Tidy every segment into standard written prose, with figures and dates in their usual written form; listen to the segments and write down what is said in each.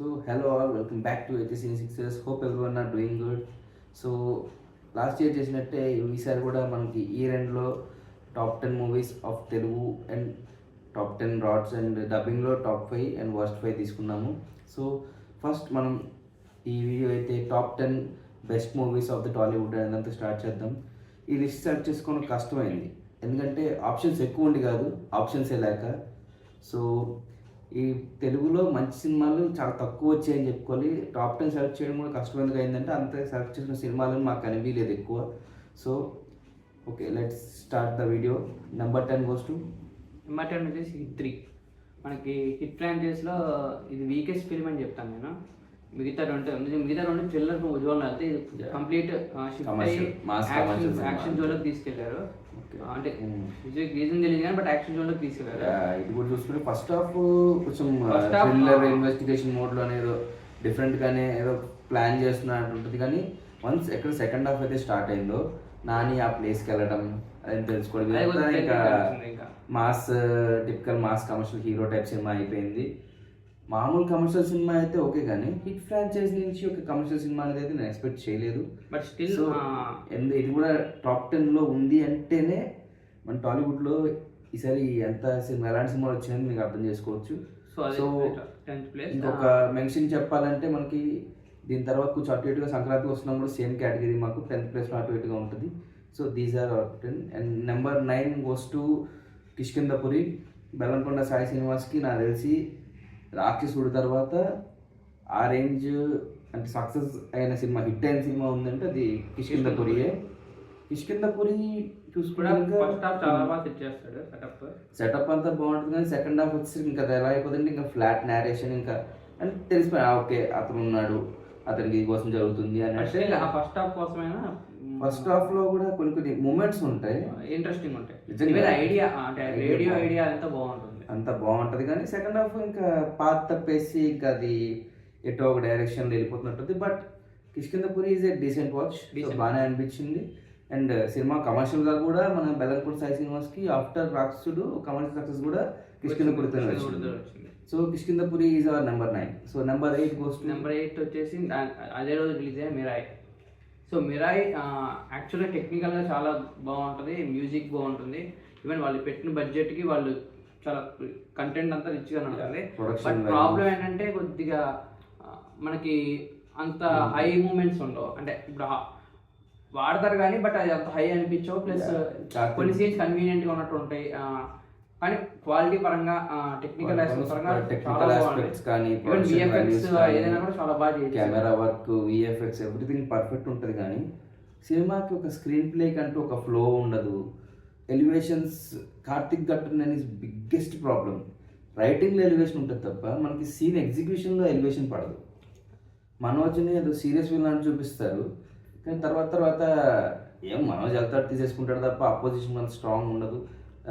So hello all, welcome back to HSC Sixers. Hope everyone are doing good. So last year చేసినట్టే ఈసారి కూడా మనకి year ఎండ్లో top 10 movies of Telugu and top 10 రాడ్స్ and డబ్బింగ్లో top 5 and worst 5 తీసుకున్నాము. So first మనం ఈ వీడియో అయితే top 10 best movies of the Tollywood అదంతా స్టార్ట్ చేద్దాం. ఈ లిస్ట్ సెర్చ్ చేసుకోవడం కష్టమైంది, ఎందుకంటే ఆప్షన్స్ ఎక్కువ ఉండి కాదు, ఆప్షన్సే లేక. సో ఈ తెలుగులో మంచి సినిమాలు చాలా తక్కువ వచ్చాయని చెప్పుకోవాలి. టాప్ 10 సెలెక్ట్ చేయడం కూడా కష్టం ఎందుకు అయిందంటే అంత సెలెక్ట్ చేసిన సినిమాలను మాకు కనిపించలేదు ఎక్కువ. So okay, let's start the video. Number 10 goes to number 10 వచ్చేసి హిట్ 3. మనకి హిట్ ఫ్రాంచైజ్లో ఇది వీకెస్ట్ ఫిల్మ్ అని చెప్తాను నేను. మిగతా రెండు థ్రిల్లర్ జోన్ అయితే ఇది కంప్లీట్ యాక్షన్ జోన్లోకి తీసుకెళ్లారు. అంటే రీజన్ తెలియదు కానీ బట్ యాక్షన్ జోన్లోకి తీసుకెళ్లారు. ఇది కూడా చూసుకుంటే ఫస్ట్ హాఫ్ కొంచెం థ్రిల్లర్ ఇన్వెస్టిగేషన్ మోడ్లో ఏదో డిఫరెంట్గానే ఏదో ప్లాన్ చేస్తున్నట్టు ఉంటుంది. కానీ వన్స్ ఎక్కడ సెకండ్ హాఫ్ అయితే స్టార్ట్ అయిందో నాని ఆ ప్లేస్కి వెళ్ళడం అది తెలుసుకోవడం, ఇంకా mass typical mass commercial hero type cinema అయిపోయింది. మామూలు కమర్షియల్ సినిమా అయితే ఓకే, కానీ హిట్ ఫ్రాంచైజ్ నుంచి ఒక కమర్షియల్ సినిమా అనేది అయితే నేను ఎక్స్పెక్ట్ చేయలేదు. బట్ స్టిల్ ఇది కూడా టాప్ 10లో ఉంది అంటేనే మన టాలీవుడ్లో ఈసారి ఎంత సినిమా ఎలాంటి సినిమాలు వచ్చినాయని మీకు అర్థం చేసుకోవచ్చు. సో ఇంకొక మెన్షన్ చెప్పాలంటే మనకి దీని తర్వాత కొంచెం అటు ఇటుగా సంక్రాంతికి వస్తున్నాం కూడా సేమ్ కేటగిరీ, మాకు 10th ప్లేస్లో అటు ఇటుగా ఉంటుంది. So these are 10 and number 9 goes to Kishkindhapuri. Bellamkonda Sai శ్రీనివాస్కి నాకు తెలిసి రాక్షసుడు తర్వాత ఆ రేంజ్ అంటే సక్సెస్ అయిన సినిమా, హిట్ అయిన సినిమా ఉందంటే అది కిష్కింధపురియే. కిష్కింధపురి చూసుకుంటే సెటప్ అంతా బాగుంటుంది, కానీ సెకండ్ హాఫ్ వచ్చి ఇంకా ఎలా అయిపోతుంది, ఇంకా ఫ్లాట్ నేరేషన్, ఇంకా అంటే తెలిసిపోయి ఓకే అతను ఉన్నాడు, అతనికి కోసం జరుగుతుంది అని. ఫస్ట్ హాఫ్ కోసమైనా ఫస్ట్ హాఫ్ లో కూడా కొన్ని మూమెంట్స్ ఉంటాయి, ఇంట్రెస్టింగ్ ఉంటాయి. ఐడియా అంటే రేడియో ఐడియా అంతా బాగుంటుంది, కానీ సెకండ్ హాఫ్ ఇంకా పాత తప్పేసి ఇంకా అది ఎటో ఒక డైరెక్షన్ వెళ్ళిపోతున్నట్టుంది. But Kishkindhapuri is a decent watch, బాగానే అనిపించింది. అండ్ సినిమా కమర్షియల్గా కూడా మన బెల్లంకొండ సాయి శ్రీనివాస్కి ఆఫ్టర్ రాక్షసుడు కమర్షియల్ సక్సెస్ కూడా కిష్కింధపురితో వచ్చింది. So Kishkindhapuri is our number 9. So number 8 goes to number 8 వచ్చేసి అదే రోజు రిలీజ్ అయ్యే మిరాయ్. సో మిరాయ్ యాక్చువల్గా టెక్నికల్గా చాలా బాగుంటుంది, మ్యూజిక్ బాగుంటుంది. ఈవెన్ వాళ్ళు పెట్టిన బడ్జెట్కి వాళ్ళు చాలా కంటెంట్ అంతా రిచ్గా ఉంటుంది. బట్ ప్రాబ్లం ఏంటంటే కొద్దిగా మనకి అంత హై మూమెంట్స్ ఉండవు. అంటే ఇప్పుడు వాడతారు కానీ బట్ అది అంత హై అనిపించవు. ప్లస్ కొన్ని సీన్స్ కన్వీనియంట్గా ఉన్నట్టు ఉంటాయి, కానీ క్వాలిటీ పరంగా టెక్నికల్ ఆస్పెక్ట్స్ కానీ ఏదైనా కూడా చాలా బాగా చేయాలి. Camera work, VFX everything perfect ఉంటుంది. కానీ సినిమాకి ఒక స్క్రీన్ ప్లేకి అంటూ ఒక ఫ్లో ఉండదు. ఎలివేషన్స్ కార్తిక్ ఘట్టన్ అని బిగ్గెస్ట్ ప్రాబ్లం. రైటింగ్లో ఎలివేషన్ ఉంటుంది తప్ప మనకి సీన్ ఎగ్జిక్యూషన్లో ఎలివేషన్ పడదు. మనోజ్ని ఏదో సీరియస్ విలన్ చూపిస్తారు, కానీ తర్వాత ఏం మనోజ్ వెళ్తాడు తీసేసుకుంటాడు తప్ప అపోజిషన్ అంత స్ట్రాంగ్ ఉండదు.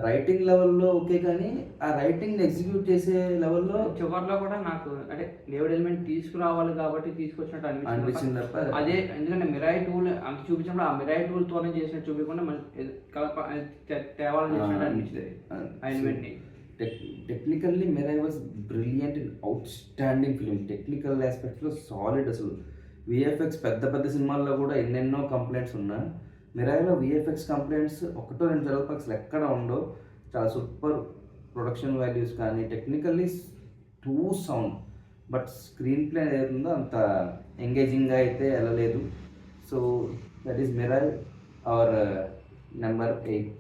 రైటింగ్ లెవెల్లో ఓకే, కానీ ఆ రైటింగ్ ఎగ్జిక్యూట్ చేసే లెవెల్లో చివరిలో కూడా నాకు అంటే డేవిడ్ ఎలిమెంట్ తీసుకురావాలి కాబట్టి తీసుకొచ్చినట్టు అనిపించింది తప్ప అదే. ఎందుకంటే మిరాయ్ టూల్ అంత చూపించినప్పుడు ఆ మిరాయ్ టూల్తోనే చేసినట్టు చూపించకుండా తేవాలని చేసినట్టు అనిపించింది ఆ ఎలిమెంట్ని. Technically Mirai was brilliant and outstanding film. Technical ఆస్పెక్ట్స్లో సాలిడ్. అసలు విఎఫ్ఎక్స్ పెద్ద సినిమాల్లో కూడా ఎన్నెన్నో కంప్లైంట్స్ ఉన్నా మిరాయిలో విఎఫ్ఎక్స్ కంప్లైంట్స్ 1-2 జలపక్స్లు ఎక్కడ ఉండో. చాలా సూపర్ ప్రొడక్షన్ వాల్యూస్ కానీ technically too sound. But screen play ఏదైతుందో అంత ఎంగేజింగ్గా అయితే వెళ్ళలేదు. So that is Mirai our number 8.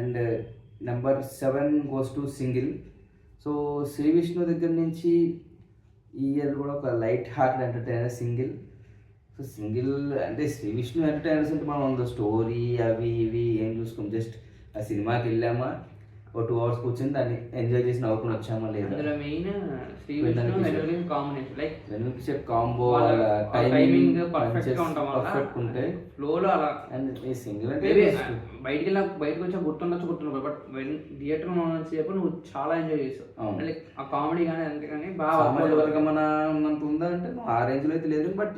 And number 7 goes to Single. So Sree Vishnu దగ్గర నుంచి ఈ ఇయర్ కూడా ఒక light heart entertainer Single. So Single అంటే శ్రీ విష్ణు ఎంటర్టైనర్స్ అంటే మనం ఉందో స్టోరీ అవి ఇవి ఏం చూసుకోం, జస్ట్ ఆ సినిమాకి వెళ్ళామా ఒక 2 hours కూర్చొని దాన్ని ఎంజాయ్ చేసి నవ్వుకుని వచ్చామా లేదా. Main combination like combo timing perfect ఉంటే ఫ్లోలో అలా. అండ్ ఈ సింగిల్ అంటే బయటకు వచ్చా గుర్తుండొచ్చు బట్ థియేటర్ సేపు నువ్వు చాలా ఎంజాయ్ చేసావు. లైక్ ఆ కామెడీ కానీ అంతేగాని బాగా మన ఉన్నంత ఉందా అంటే ఆ రేంజ్ లో అయితే లేదు. బట్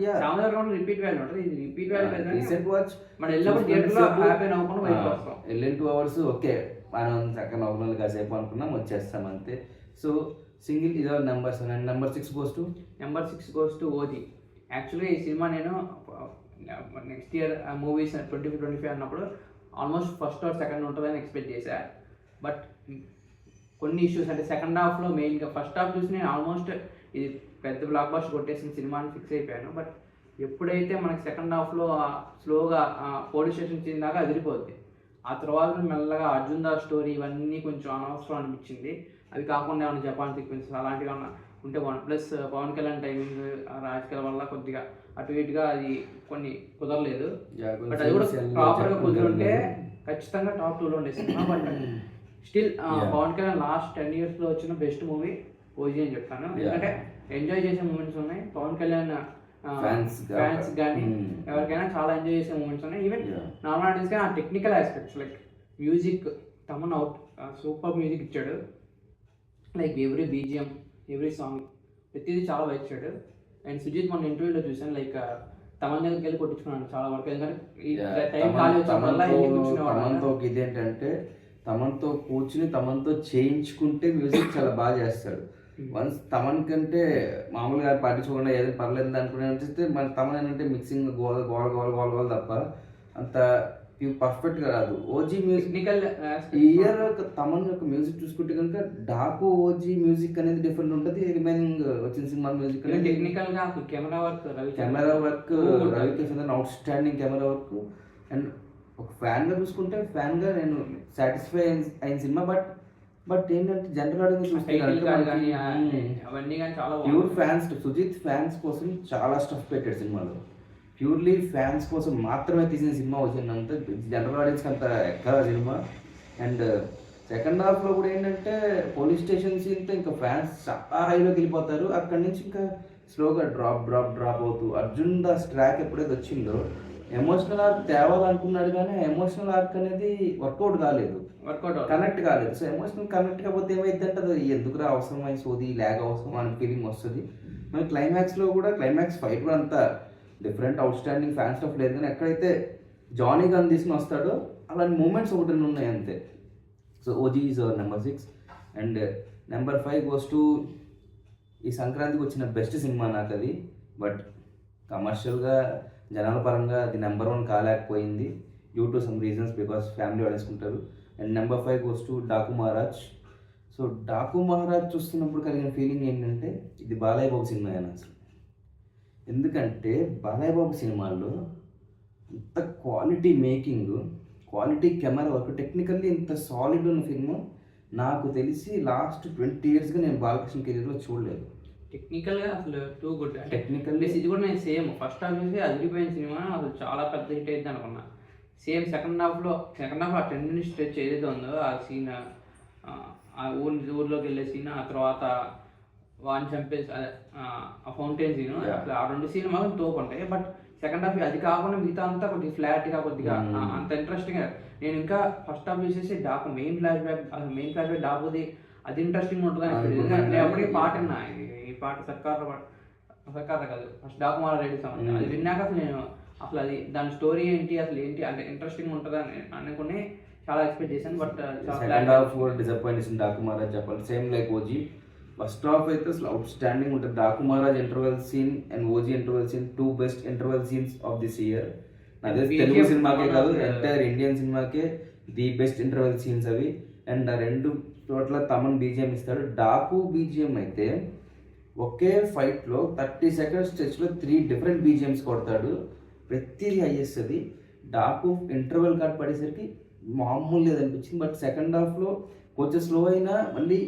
రిపీట్ వాల్యూ ఉంటుంది, ఇది రిపీట్ వాల్యూ రీసెంట్ వాచ్ మనం వెళ్ళినప్పుడు థియేటర్లో హ్యాపీ నవ్వుకుని బయటకు వస్తాం. వెళ్ళిన 2 hours ఓకే మనం చక్కగా నవ్వుకున్నది కాసేపు అనుకున్నాం వచ్చేస్తాం అంతే. సో సింగిల్ ఇది number 7 and number 6 goes to number 6 goes to OG. యాక్చువల్గా ఈ సినిమా నేను నెక్స్ట్ ఇయర్ మూవీస్ 2025 అన్నప్పుడు ఆల్మోస్ట్ ఫస్ట్ ఆర్ సెకండ్ ఉంటుందని ఎక్స్పెక్ట్ చేశా. బట్ కొన్ని ఇష్యూస్ అంటే సెకండ్ హాఫ్లో మెయిన్గా, ఫస్ట్ హాఫ్ చూసి నేను ఆల్మోస్ట్ ఇది పెద్ద బ్లాక్ బస్టర్ కొట్టేసిన సినిమా అని ఫిక్స్ అయిపోయాను. బట్ ఎప్పుడైతే మనకి సెకండ్ హాఫ్లో స్లోగా పోలీస్ స్టేషన్ సీన్ దాకా అదిరిపోద్ది, ఆ తర్వాత మెల్లగా అర్జున్ దాస్ స్టోరీ ఇవన్నీ కొంచెం అనవసరం అనిపించింది. అవి కాకుండా ఏమైనా జపాన్ సీక్వెన్సెస్ అలాంటివి ఏమన్నా ఉంటే బాగుంది. ప్లస్ పవన్ కళ్యాణ్ టైమింగ్ రాజకీయాల వల్ల కొద్దిగా అటు ఇటుగా అది కొన్ని కుదరలేదు. బట్ అది కూడా ప్రాపర్గా కుదురుంటే ఖచ్చితంగా టాప్ 2లో ఉండే సినిమా. But still Pawan Kalyan last 10 yearsలో వచ్చిన బెస్ట్ మూవీ ఓజీ అని చెప్తాను. ఎందుకంటే ఎంజాయ్ చేసే మూమెంట్స్ ఉన్నాయి. పవన్ కళ్యాణ్ ఫ్యాన్స్ కానీ ఎవరికైనా చాలా ఎంజాయ్ చేసే మూమెంట్స్ ఉన్నాయి. ఈవెన్ నార్మల్ ఆర్టిస్ట్ కానీ ఆ technical aspects like music, Thaman out super music ఇచ్చాడు. Like every BGM, every song ప్రతిదీ చాలా బాగా ఇచ్చాడు. అండ్ సుజిత్ మన ఇంటర్వ్యూలో చూసాను, లైక్ తమన్ దగ్గరికి వెళ్ళి కొట్టించుకున్నాను చాలా వరకు. ఎందుకంటే టైం ఖాళీ తమన్తో ఇదేంటంటే తమన్తో కూర్చుని తమన్తో చేయించుకుంటే మ్యూజిక్ చాలా బాగా చేస్తాడు. వన్స్ తమన్ కంటే మామూలుగా పట్టించుకోకుండా ఏదో పర్లేదు అనుకునే అనిపిస్తే మన తమన్ ఏంటంటే mixing goal goal goal goal goal తప్ప అంత పర్ఫెక్ట్గా రాదు. ఓజీ మ్యూజిక్ ఈ ఇయర్ తమన్ యొక్క మ్యూజిక్ చూసుకుంటే కనుక డాకు ఓజీ మ్యూజిక్ అనేది డిఫరెంట్ ఉంటుంది. రిమైనింగ్ వచ్చిన సినిమా మ్యూజిక్ అనేది టెక్నికల్గా camera work Ravi Kishan out standing camera work. And ఒక ఫ్యాన్గా చూసుకుంటే ఫ్యాన్గా నేను సాటిస్ఫై అయిన సినిమా. బట్ ఏంటంటే జనరల్ ఆడియన్స్ చూస్తే ప్యూర్ ఫ్యాన్స్, సుజిత్ ఫ్యాన్స్ కోసం చాలా స్టఫ్ పెట్టాడు సినిమాలో. ప్యూర్లీ ఫ్యాన్స్ కోసం మాత్రమే తీసిన సినిమా వచ్చిందంత, జనరల్ ఆడియన్స్కి అంత ఎక్కడ సినిమా. అండ్ సెకండ్ హాఫ్లో కూడా ఏంటంటే పోలీస్ స్టేషన్ సీన్తో ఇంకా ఫ్యాన్స్ చాలా హైలోకి వెళ్ళిపోతారు. అక్కడి నుంచి ఇంకా స్లోగా డ్రాప్ అవుతూ అర్జున్ దాస్ ట్రాక్ ఎప్పుడైతే వచ్చిందో ఎమోషనల్ ఆర్క్ తేవాలనుకున్నాడు, కానీ ఎమోషనల్ ఆర్క్ అనేది వర్కౌట్ కాలేదు, కనెక్ట్ కాలేదు. సో ఎమోషనల్ కనెక్ట్ కాకపోతే ఏమైందంటే అది ఎందుకురా అవసరమైన సోది ల్యాగ్ అవసరం అనే ఫీలింగ్ వస్తుంది. మరి క్లైమాక్స్లో కూడా క్లైమాక్స్ ఫైట్ కూడా అంత different out standing fan stuff లేదు, కానీ ఎక్కడైతే జానీ గన్ తీసుకుని వస్తాడో అలాంటి మూమెంట్స్ ఒకటి ఉన్నాయి అంతే. So OG is number 6 and number 5 goes to ఈ సంక్రాంతికి వచ్చిన బెస్ట్ సినిమా నాకు అది. బట్ కమర్షియల్గా జనాల పరంగా అది నెంబర్ 1 కాలేకపోయింది due to some reasons, because family వాడేసుకుంటారు. And number 5 goes to Daaku Maharaaj. So Daaku Maharaaj చూస్తున్నప్పుడు కలిగిన ఫీలింగ్ ఏంటంటే ఇది బాలయ్య బాబు సినిమా అని అసలు. ఎందుకంటే బాలయ్య బాబు సినిమాల్లో ఇంత quality making, quality camera work, technically ఇంత సాలిడ్ ఉన్న ఫిల్మ్ నాకు తెలిసి లాస్ట్ 20 yearsగా నేను బాలకృష్ణ కెరీర్లో చూడలేదు. టెక్నికల్గా అసలు టూ గుడ్. టెక్నికల్లీ ఇది కూడా నేను సేమ్ ఫస్ట్ హాఫ్ చూసి అదిరిపోయిన సినిమా, అసలు చాలా పెద్ద హిట్ అయింది అనుకున్నా. సేమ్ సెకండ్ హాఫ్లో ఆ 10 minutes స్ట్రెచ్ ఏదైతే ఉందో ఆ సీన్, ఆ ఊర్లోకి వెళ్ళే సీన్, ఆ తర్వాత వాడిని చంపేసి ఆ ఫౌంటైన్ సీన్, అసలు ఆ 2 సీన్లు మాత్రం తోపు ఉంటాయి. బట్ సెకండ్ హాఫ్ అది కాకుండా మిగతా అంతా కొద్దిగా ఫ్లాట్గా, కొద్దిగా అంత ఇంట్రెస్టింగ్గా. నేను ఇంకా ఫస్ట్ హాఫ్ చూసేసి డాకు మెయిన్ ఫ్లాష్ బ్యాక్ డాకుది అది ఇంట్రెస్టింగ్ ఉంటుంది అని నేను అప్పటికి పాట విన్నా. ఈ పాట సర్కార్ కాదు, ఫస్ట్ డాకు మారా రెడ్డి సాంగ్. అది విన్నాక అసలు అది దాని స్టోరీ ఏంటి, అసలు ఏంటి అంటే ఇంట్రెస్టింగ్ ఉంటుంది అని అనుకుని చాలా ఎక్స్పెక్ట్ చేశాను. బట్ సెకండ్ హాఫ్ డిసప్పాయింట్ చేసింది డాకు మహారాజ్ చెప్పాలి. Same like OG first half అయితే అసలు అవుట్ స్టాండింగ్ ఉంటుంది. Daaku Maharaaj interval scene and OG interval scene 2 best interval scenes of this year. అదే తెలుగు సినిమాకే కాదు, ఎంటైర్ ఇండియన్ సినిమాకే ది బెస్ట్ ఇంటర్వెల్ సీన్స్ అవి. అండ్ ఆ 2 చోట్ల తమన్ బీజిఎం ఇస్తాడు. డాకు బీజిఎం అయితే ఒకే ఫైట్లో 30 seconds స్ట్రెచ్లో 3 different బీజిఎమ్స్ కొడతాడు, ప్రతిదీ అయ్యేస్తుంది. డాకు ఇంటర్వెల్ కట్ పడేసరికి మామూలు లేదనిపించింది. బట్ సెకండ్ హాఫ్లో కొంచెం స్లో అయినా మళ్ళీ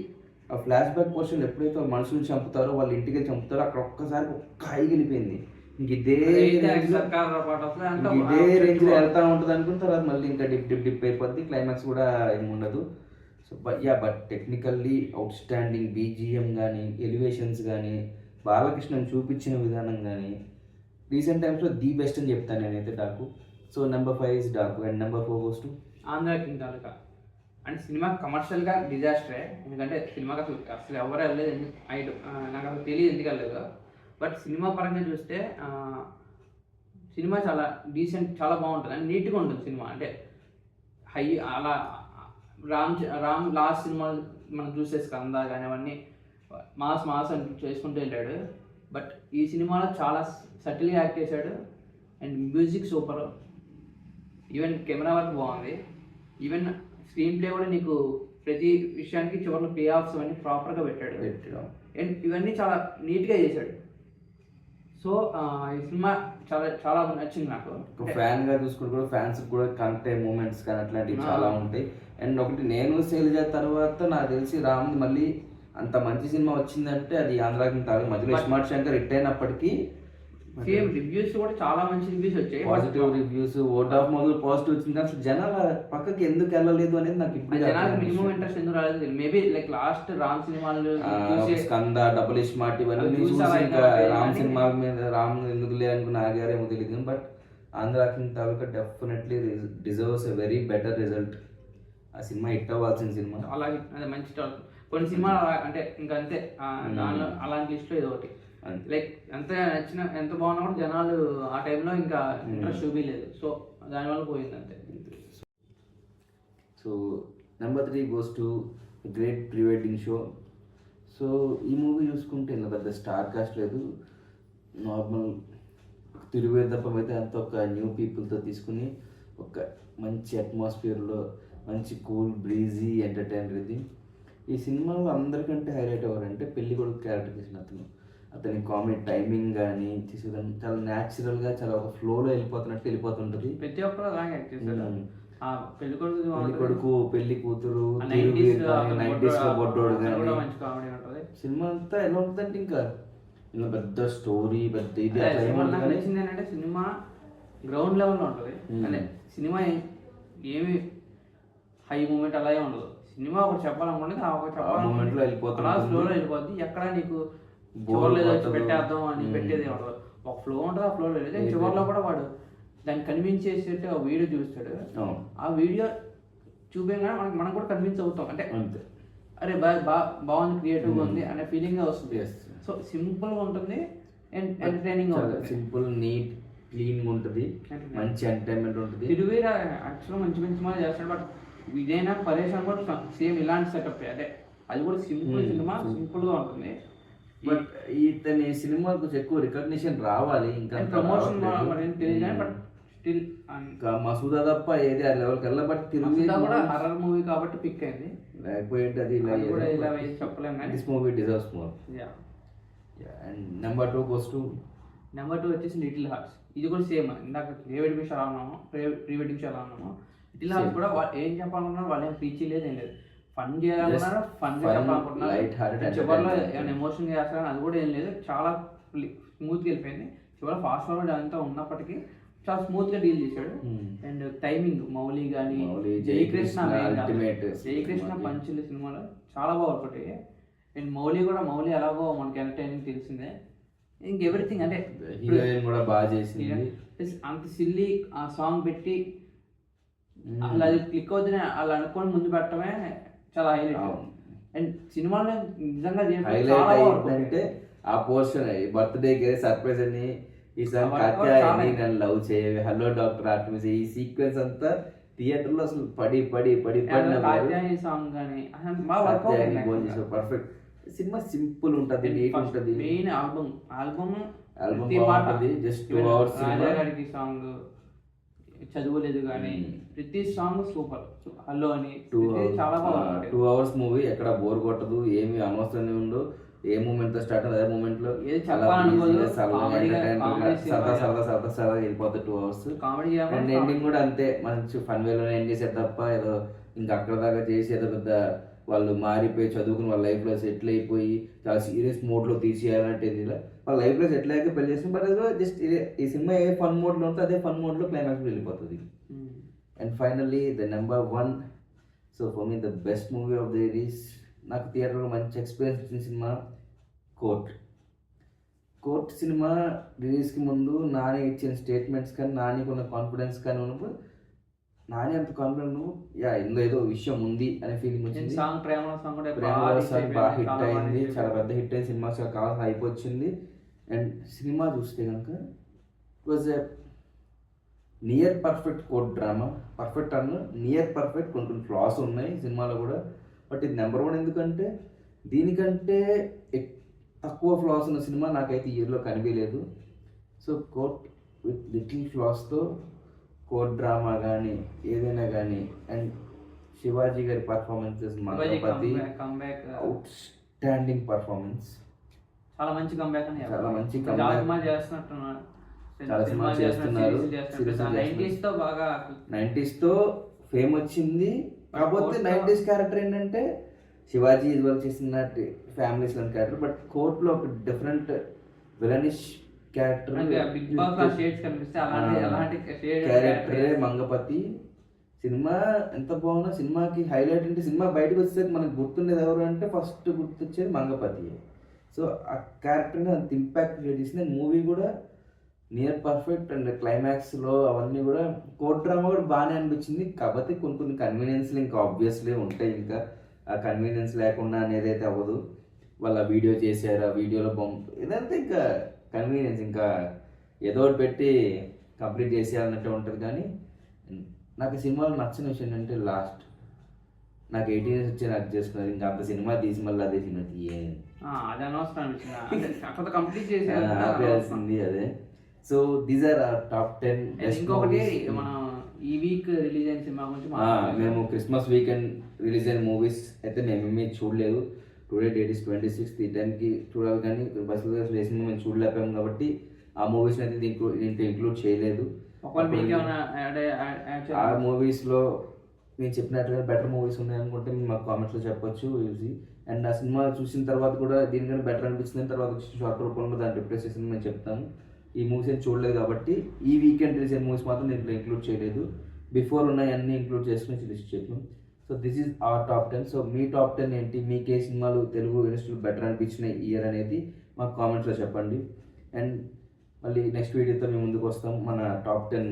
ఆ ఫ్లాష్ బ్యాక్ పోర్షన్ ఎప్పుడైతే మనుషులు చంపుతారో వాళ్ళ ఇంటికి చంపుతారో అక్కడ ఒక్కసారి వెళ్ళిపోయింది. ఇంక ఇదే రేంజ్లో వెళ్తా ఉంటుంది అనుకున్న తర్వాత మళ్ళీ ఇంకా డిప్ అయిపోద్ది. క్లైమాక్స్ కూడా ఏమి ఉండదు. So but technically out standing BGM కానీ, ఎలివేషన్స్ కానీ, బాలకృష్ణన్ చూపించిన విధానం కానీ రీసెంట్ టైమ్స్లో ది బెస్ట్ అని చెప్తాను నేనైతే Daaku. So number 5 is Daaku and number 4 goes to Andhra king Taluka. అంటే సినిమా కమర్షియల్గా డిజాస్టరే, ఎందుకంటే సినిమాకి అసలు ఎవరు వెళ్ళలేదు. నాకు అసలు తెలియదు ఎందుకు వెళ్ళలేదు. బట్ సినిమా పరంగా చూస్తే సినిమా చాలా డీసెంట్, చాలా బాగుంటుంది అండ్ నీట్గా ఉంటుంది సినిమా. అంటే హై అలా రామ్ లాస్ట్ సినిమా మనం చూసే స్కంద కానీ అవన్నీ మాస్ మాస్ అని చేసుకుంటూ వెళ్ళాడు. బట్ ఈ సినిమాలో చాలా సటిల్గా యాక్ట్ చేశాడు. And music super, even camera work బాగుంది, ఈవెన్ స్క్రీన్ ప్లే కూడా నీకు ప్రతి విషయానికి చివరిలో పే ఆఫ్స్ అవన్నీ ప్రాపర్గా పెట్టాడు. అండ్ ఇవన్నీ చాలా నీట్గా చేశాడు. సో ఈ సినిమా చాలా చాలా నచ్చింది నాకు. ఫ్యాన్ గా చూసుకుంటే కూడా ఫ్యాన్స్ కూడా కనెక్ట్ అయ్యే మూమెంట్స్ కానీ అట్లాంటివి చాలా ఉంటాయి. అండ్ ఒకటి నేను శైలజ తర్వాత నాకు తెలిసి రామ్ మళ్ళీ అంత మంచి సినిమా వచ్చిందంటే అది ఆంధ్రాకి తాగు మధ్యలో ఇస్మార్ట్ శంకర్ హిట్ అయినప్పటికీ సేమ్ రివ్యూస్ కూడా చాలా మంచి రివ్యూస్ వచ్చాయి. పాజిటివ్ రివ్యూస్, ఓట్ ఆఫ్ మొదలు పాజిటివ్ వచ్చింది. అసలు జనాల పక్కకి ఎందుకు వెళ్ళలేదు అనేది నాకు ఇప్పుడు మినిమం ఇంట్రెస్ట్ ఎందుకు రాలేదు, మేబీ లైక్ లాస్ట్ రామ్ సినిమాలు స్కంద, డబుల్ ఇస్మార్ట్ ఇవన్నీ చూసి ఇంకా రామ్ సినిమా మీద రామ్ ఎందుకు లేదనుకుని ఆగారేమో తెలియదు. But Andhra king taluka definitely deserves a very better result. ఆ సినిమా హిట్ అవ్వాల్సిన సినిమా. అలాగే అదే మంచి కొన్ని సినిమాలు అంటే ఇంకా అంతే దానిలో అలాంటి లిస్ట్లో ఏదో ఒకటి లైక్ ఎంత నచ్చిన ఎంత బాగున్నా కూడా జనాలు ఆ టైంలో ఇంకా ఇంట్రెస్ట్ చూపించలేదు. సో దానివల్ల పోయింది అంతే. So number 3 goes to great pre wedding show. So ఈ మూవీ చూసుకుంటే ఇలా పెద్ద స్టార్ కాస్ట్ లేదు, నార్మల్ తిరువేదప్పం అయితే అంత ఒక న్యూ పీపుల్తో తీసుకుని ఒక మంచి అట్మాస్ఫియర్లో మంచి కూల్ బ్రీజీ ఎంటర్టైనర్ ఇది. ఈ సినిమాలో అందరికంటే హైలైట్ ఎవరంటే పెళ్లి కొడుకు క్యారెక్టర్ చేసిన అతని కామెడీ టైమింగ్ కానీ తీసేదాన్ని చాలా న్యాచురల్గా చాలా ఒక ఫ్లోలో వెళ్ళిపోతుంటుంది. ప్రతి ఒక్కరు అలాగే యాక్ట్ చేశారు. పెళ్లి కొడుకు, పెళ్లి కూతురు, 90s లో బొడ్డోడు కానీ సినిమా అంతా ఎలా ఉంటుందంటే ఇంకా పెద్ద స్టోరీ పెద్ద ఇది నచ్చింది ఏంటంటే సినిమా గ్రౌండ్ లెవెల్లో ఉంటుంది. అంటే సినిమా ఏమి హై మూమెంట్ అలాగే ఉండదు. సినిమా ఒకటి చెప్పాలనుకుంటే ఆ ఒక మూమెంట్లో వెళ్ళిపోతుంది, ఫ్లోలో వెళ్ళిపోద్ది. ఎక్కడ నీకు చివర్లో పెట్టేద్దాం అని పెట్టేది ఉండదు. ఒక ఫ్లో ఉంటుంది, ఆ ఫ్లోలో వెళ్ళేది. చివర్లో కూడా వాడు దాన్ని కన్విన్స్ చేసేట్టు ఒక వీడియో చూస్తాడు. ఆ వీడియో చూపించగానే మనం కూడా కన్విన్స్ అవుతాం. అంటే అరే బాగుంది, క్రియేటివ్గా ఉంది అనే ఫీలింగ్ వస్తుంది. సో సింపుల్గా ఉంటుంది అండ్ ఎంటర్టైనింగ్ ఉంటుంది. సింపుల్, నీట్, క్లీన్ ఉంటుంది, మంచి ఎంటర్టైన్మెంట్ ఉంటుంది. తిరువీర యాక్చువల్గా మంచి మంచి సినిమా చేస్తాడు. బట్ ఇదైనా పరేషాన్ కూడా సేమ్ ఇలాంటి సెటప్. అదే అది కూడా సింపుల్ సినిమా, సింపుల్గా ఉంటుంది. బట్ ఇతని సినిమాకు ఎక్కువ రికగ్నిషన్ రావాలి, ఇంకా ప్రమోషన్ తెలియదు. బట్ స్టిల్ మసూదా తప్ప ఏది ఆ లెవెల్కి వెళ్ళ. బట్ తిరుమల కూడా హర్రర్ మూవీ కాబట్టి పిక్ అయింది. లేకపోతే అది చెప్పలేము. This movie deserves more. And number 2 goes to number 2 వచ్చేసి లిటిల్ హార్ట్స్. ఇది కూడా సేమ్ ఇందాక ప్రీ వెడ్డింగ్ షో ఎలా ఉన్నామో లిటిల్ హార్ట్స్ కూడా ఏం చెప్పాలనుకున్నారు, వాళ్ళు ఏం పీచీ లేదు, ఏం లేదు. ఫన్ చేయాలనుకున్నారు, ఫన్ చెప్పాలనుకుంటున్నారు. చివరిలో ఏమైనా ఎమోషన్ చేస్తారని అది కూడా ఏం లేదు. చాలా స్మూత్గా వెళ్ళిపోయింది. చివరి ఫాస్ట్ ఫార్వర్డ్ అంతా ఉన్నప్పటికీ చాలా స్మూత్గా డీల్ చేశాడు. అండ్ టైమింగ్ మౌలి కానీ జయకృష్ణ పంచులు సినిమాలో చాలా బాగా వర్కౌట్ అయ్యాయి. అండ్ మౌలి ఎలాగో మనకి ఎంటర్టైనింగ్ తెలిసిందే. ఇంక ఎవ్రీథింగ్ అంటే కూడా బాగా చేసింది. అంత సిల్లీ ఆ సాంగ్ పెట్టి అలా అది క్లిక్ అవుతుంది అలా అనుకొని ముందు పెట్టడమే చాలా హైలైట్. అండ్ సినిమాలో నిజంగా అంటే ఆ పోర్షన్ బర్త్డే సర్ప్రైజ్ అని ఈ సాంగ్ కాత్యాయని నన్ను లవ్ చేయవే, హలో డాక్టర్ ఆర్టిమిస్, ఈ సీక్వెన్స్ అంతా థియేటర్ లో అసలు పడి సాంగ్ కానీ పర్ఫెక్ట్. సినిమా సింపుల్ ఉంటది, నీట్ ఉంటది. Main album just 2 hours song చదువులేదు కానీ ప్రతి సాంగ్ సూపర్. హలో అని చాలా బాగా 2 hours మూవీ ఎక్కడ బోర్ కొట్టదు, ఏమి అనవసరం ఉండదు. ఏ మూమెంట్ తో స్టార్ట్ అదే మూమెంట్ లో సరదా వెళ్ళిపోతుంది 2 hours. అండ్ ఎండింగ్ కూడా అంతే మంచి ఫన్ వేలోనే ఎండ్ చేసేది తప్ప ఏదో ఇంకా అక్కడ దాకా చేసి ఏదో పెద్ద వాళ్ళు మారిపోయి చదువుకుని వాళ్ళ లైఫ్లో సెటిల్ అయిపోయి చాలా సీరియస్ మోడ్లో తీసేయాలంటే వాళ్ళ లైఫ్లో సెటిల్ అయ్యాక పెళ్లి చేస్తుంది. బట్ అదో జస్ట్ ఈ సినిమా ఏ ఫన్ మోడ్లో ఉంటే అదే ఫన్ మోడ్లో క్లైమాక్స్ వెళ్ళిపోతుంది. And finally the number 1. So for me the best movie of the year is, నాకు థియేటర్లో మంచి ఎక్స్పీరియన్స్ ఇచ్చిన సినిమా కోర్ట్ సినిమా రిలీజ్కి ముందు నాని ఇచ్చిన స్టేట్మెంట్స్ కానీ నానికున్న కాన్ఫిడెన్స్ కానీ ఉన్నప్పుడు నాని అంత కాన్ఫిడెంట్ ఇందులో ఏదో విషయం ఉంది అనే ఫీలింగ్ వచ్చింది. ప్రేమ సాంగ్ బాగా హిట్ అయింది, చాలా పెద్ద హిట్ అయింది. సినిమా చాలా కావాల్సిన హైప్ వచ్చింది. అండ్ సినిమా చూస్తే కనుక it was a near perfect court drama. Perfect near perfect, కొన్ని ఫ్లాస్ ఉన్నాయి సినిమాలో కూడా. బట్ ఇది నెంబర్ 1 ఎందుకంటే దీనికంటే తక్కువ ఫ్లాస్ ఉన్న సినిమా నాకైతే ఈ ఇయర్లో కనిపించలేదు. సో కోట్ విత్ లిటిల్ ఫ్లాస్తో కోర్ట్ డ్రామా కానీ ఏదైనా కానీ, అండ్ శివాజీ గారి performances Mangapathi comeback outstanding performance, చాలా మంచి కంబ్యాక్ అని చాలా మంచి చాలా comeback. సినిమాలు చేస్తున్నట్టున్నారు, చాలా సినిమాలు చేస్తున్నారు. నైన్టీస్తో బాగా 90sతో ఫేమ్ వచ్చింది. కాకపోతే కోర్టులో- 90s క్యారెక్టర్ ఏంటంటే శివాజీ ఇదివరకు చేసిన ఫ్యామిలీస్ లాంటి క్యారెక్టర్, బట్ కోర్టులో ఒక different villainish character Bigg Boss లో షేడ్స్ కనిపిస్తే అలాంటి అలాంటి షేడ్ క్యారెక్టరే మంగపతి. సినిమా ఎంత బాగున్నా, సినిమాకి హైలైట్ అంటే సినిమా బయటకు వచ్చేసరికి మనకు గుర్తుండేది ఎవరు అంటే ఫస్ట్ గుర్తొచ్చేది మంగపతి. సో ఆ క్యారెక్టర్ని అంత ఇంపాక్ట్ క్రియేట్ చేసింది. మూవీ కూడా నియర్ పర్ఫెక్ట్, అండ్ క్లైమాక్స్లో అవన్నీ కూడా కోర్ట్ డ్రామా కూడా బాగానే అనిపించింది. కాకపోతే కొన్ని కొన్ని కన్వీనియన్స్లు ఇంకా ఆబ్వియస్లీ ఉంటాయి. ఇంకా ఆ కన్వీనియన్స్ లేకుండా అనేది అయితే అవ్వదు. వాళ్ళ వీడియో చేశారు, ఆ వీడియోలో ఇదంతా ఇంకా కన్వీనియన్స్, ఇంకా ఏదో ఒకటి పెట్టి కంప్లీట్ చేసేయాలన్నట్టు ఉంటుంది. కానీ నాకు ఈ సినిమాలో నచ్చిన విషయం ఏంటంటే లాస్ట్ నాకు 18 years వచ్చి నాకు చేసుకున్నారు, ఇంకా అంత సినిమా తీసి మళ్ళీ అదే సినిమా అది అనవసరం అనిపించింది, అక్కడ కంప్లీట్ చేసేయాలి. ఆపేయాల్సింది అదే. సో దీస్ ఆర్ టాప్ 10 ఇంకొకటి మనం ఈ వీక్ రిలీజ్ అయిన సినిమా గురించి మేము క్రిస్మస్ వీకెండ్ రిలీజ్ అయిన మూవీస్ అయితే మేమేమీ చూడలేదు. Today date is 26th. ఈ టైంకి చూడాలి, కానీ బస్సులో వేసిన మేము చూడలేకపోయాం కాబట్టి ఆ మూవీస్ని అయితే దీంట్లో ఇంక్లూడ్ చేయలేదు. ఆ మూవీస్లో నేను చెప్పినట్లుగా బెటర్ మూవీస్ ఉన్నాయనుకుంటే మీరు మాకు కామెంట్స్లో చెప్పొచ్చు ఈజీ. అండ్ ఆ సినిమా చూసిన తర్వాత కూడా దీనికన్నా బెటర్ అనిపించిన తర్వాత షార్ట్ రూపంలో దాన్ని రిప్లేస్ చేసింది మేము చెప్తాము. ఈ మూవీస్ ఏం చూడలేదు కాబట్టి ఈ వీకెండ్ రిలీజ్ అయిన మూవీస్ మాత్రం దీంట్లో ఇంక్లూడ్ చేయలేదు. బిఫోర్ ఉన్నాయన్నీ ఇంక్లూడ్ చేసుకుని లిస్ట్ చెప్పాం. So this is our top 10. So me top 10 ఏంటి, మీకే సినిమాలు తెలుగు ఇండస్ట్రీలో బెటర్ అనిపించినాయి ఇయర్ అనేది మాకు కామెంట్స్లో చెప్పండి. అండ్ మళ్ళీ నెక్స్ట్ వీడియోతో మేము ముందుకు వస్తాం, మన టాప్ 10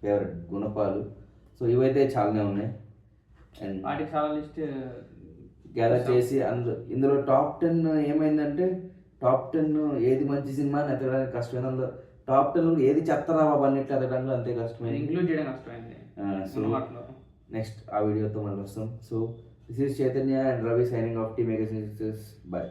ఫేవరెట్ గుణపాలు. సో ఇవైతే చాలానే ఉన్నాయి, అండ్ వాటికి చాలా లిస్ట్ గ్యాదర్ చేసి ఇందులో టాప్ 10 ఏమైందంటే టాప్ 10 ఏది మంచి సినిమా అని ఎతకడానికి కష్టమైంది. అందులో టాప్ 10 ఏది చెత్తరా బాబు అన్నిట్లు ఎతకడానికి అంతే కష్టమైంది, ఇంక్లూడ్ చేయడం కష్టమైంది. సో నెక్స్ట్ ఆ వీడియోతో మళ్ళీ వస్తాం. So this is Chaitanya and Ravi signing off టీ మెగాసిన్స్. బాయ్.